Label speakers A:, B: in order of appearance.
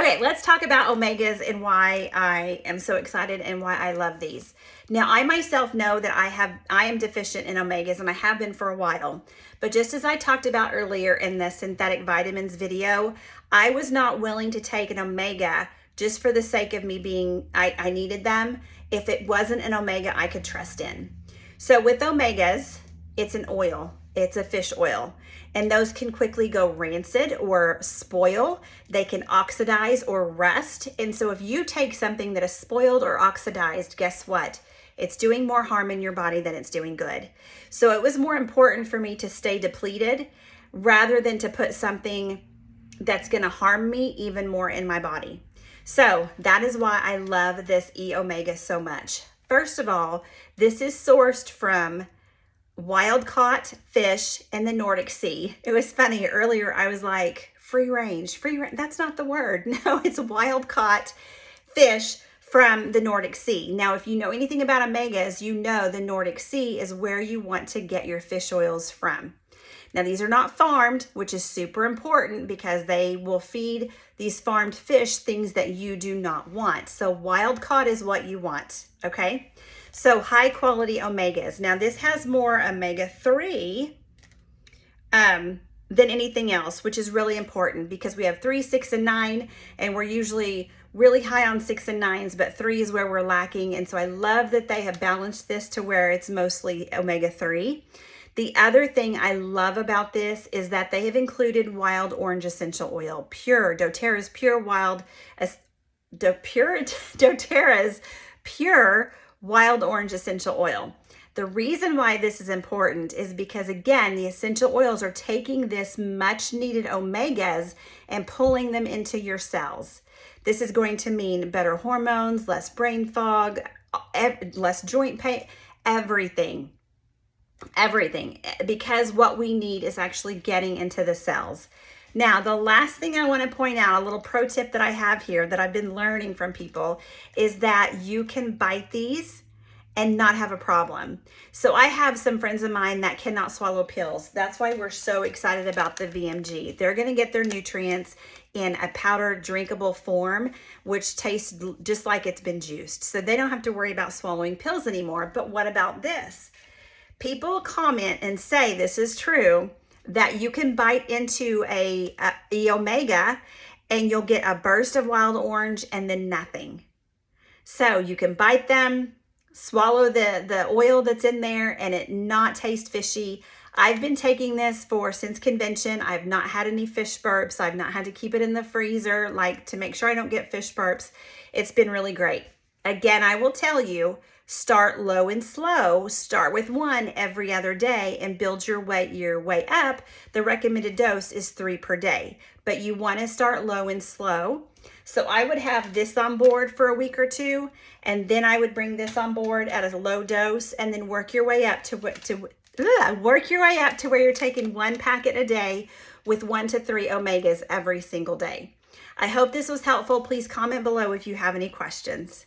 A: Okay, let's talk about omegas and why I am so excited and why I love these. Now, I myself know that I am deficient in omegas, and I have been for a while. But just as I talked about earlier in the synthetic vitamins video, I was not willing to take an omega just for the sake of me being, I needed them, if it wasn't an omega I could trust in. So with omegas, it's an oil. It's a fish oil. And those can quickly go rancid or spoil. They can oxidize or rust. And so if you take something that is spoiled or oxidized, guess what? It's doing more harm in your body than it's doing good. So it was more important for me to stay depleted rather than to put something that's going to harm me even more in my body. So that is why I love this E-Omega so much. First of all, this is sourced from wild-caught fish in the Nordic Sea. It was funny, earlier I was like, free range, that's not the word. No, it's wild-caught fish from the Nordic Sea. Now, if you know anything about omegas, you know the Nordic Sea is where you want to get your fish oils from. Now, these are not farmed, which is super important because they will feed these farmed fish things that you do not want. So wild caught is what you want, okay? So high quality omegas. Now, this has more omega-3 than anything else, which is really important because we have 3, 6, and 9, and we're usually really high on 6 and 9s, but 3 is where we're lacking. And so I love that they have balanced this to where it's mostly omega-3. The other thing I love about this is that they have included wild orange essential oil, pure, doTERRA's pure wild, doTERRA's pure wild orange essential oil. The reason why this is important is because, again, the essential oils are taking this much needed omegas and pulling them into your cells. This is going to mean better hormones, less brain fog, less joint pain, everything, because what we need is actually getting into the cells. Now, the last thing I want to point out, a little pro tip that I have here that I've been learning from people, is that you can bite these and not have a problem. So I have some friends of mine that cannot swallow pills. That's why we're so excited about the VMG. They're going to get their nutrients in a powdered drinkable form, which tastes just like it's been juiced. So they don't have to worry about swallowing pills anymore. But what about this? People comment and say, this is true, that you can bite into a E-Omega and you'll get a burst of wild orange and then nothing. So you can bite them, swallow the oil that's in there, and it not taste fishy. I've been taking this since convention. I've not had any fish burps. I've not had to keep it in the freezer to make sure I don't get fish burps. It's been really great. Again, I will tell you, start low and slow. Start with 1 every other day and build your way up. The recommended dose is 3 per day, but you want to start low and slow. So I would have this on board for a week or 2, and then I would bring this on board at a low dose, and then work your way up to where you're taking 1 packet a day with 1 to 3 omegas every single day. I hope this was helpful. Please comment below if you have any questions.